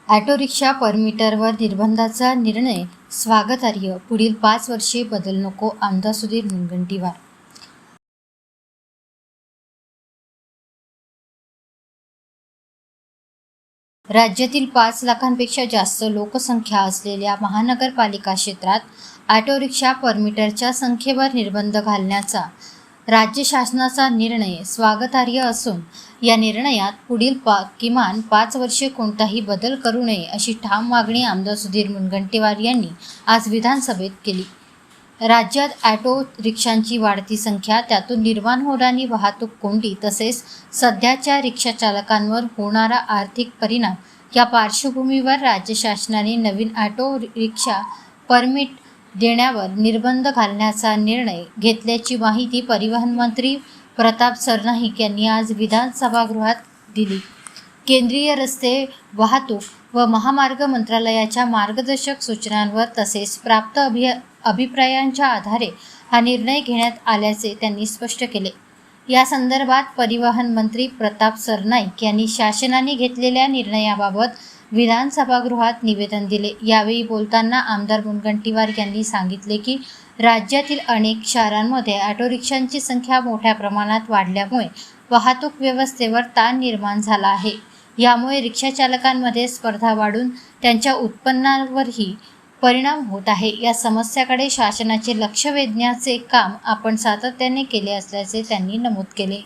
Auto rickshaw परमिटरवर निर्बंधाचा निर्णय स्वागतार्ह. पुढील 5 वर्षे बदल नको, आमदार सुधीर मुनगंटीवार. राज्यातील 5 लाखांपेक्षा जास्त लोकसंख्या असलेल्या महानगरपालिका क्षेत्रात ऑटो रिक्षा परमिटरच्या संख्येवर निर्बंध घालण्याचा राज्य शासनाचा निर्णय स्वागतार्ह असून या निर्णयात पुढील किमान 5 वर्षे कोणताही बदल करू नये अशी ठाम मागणी आमदार सुधीर मुनगंटीवार यांनी आज विधानसभेत केली. राज्यात ऑटो रिक्षांची वाढती संख्या, त्यातून निर्माण होणारी वाहतूक कोंडी तसेच सध्याच्या रिक्षाचालकांवर होणारा आर्थिक परिणाम या पार्श्वभूमीवर राज्य शासनाने नवीन ऑटो रिक्षा परमिट देण्यावर निर्बंध घालण्याचा निर्णय घेतल्याची माहिती परिवहन मंत्री प्रताप सरनाईक यांनी आज विधानसभागृहात दिली. केंद्रीय रस्ते वाहतूक व महामार्ग मंत्रालयाच्या मार्गदर्शक सूचनांवर तसेच प्राप्त अभिप्रायांच्या आधारे हा निर्णय घेण्यात आल्याचे त्यांनी स्पष्ट केले. या संदर्भात परिवहन मंत्री प्रताप सरनाईक यांनी शासनाने घेतलेल्या निर्णयाबाबत विधानसभागृहात निवेदन दिले. यावेळी बोलताना आमदार मुनगंटीवार यांनी सांगितले की राज्यातील अनेक शहरांमध्ये ऑटो रिक्षांची संख्या मोठ्या प्रमाणात वाढल्यामुळे वाहतूक व्यवस्थेवर ताण निर्माण झाला आहे. यामुळे रिक्षाचालकांमध्ये स्पर्धा वाढून त्यांच्या उत्पन्नावरही परिणाम होत आहे. या समस्याकडे शासनाचे लक्ष वेधण्याचे काम आपण सातत्याने केले असल्याचे त्यांनी नमूद केले.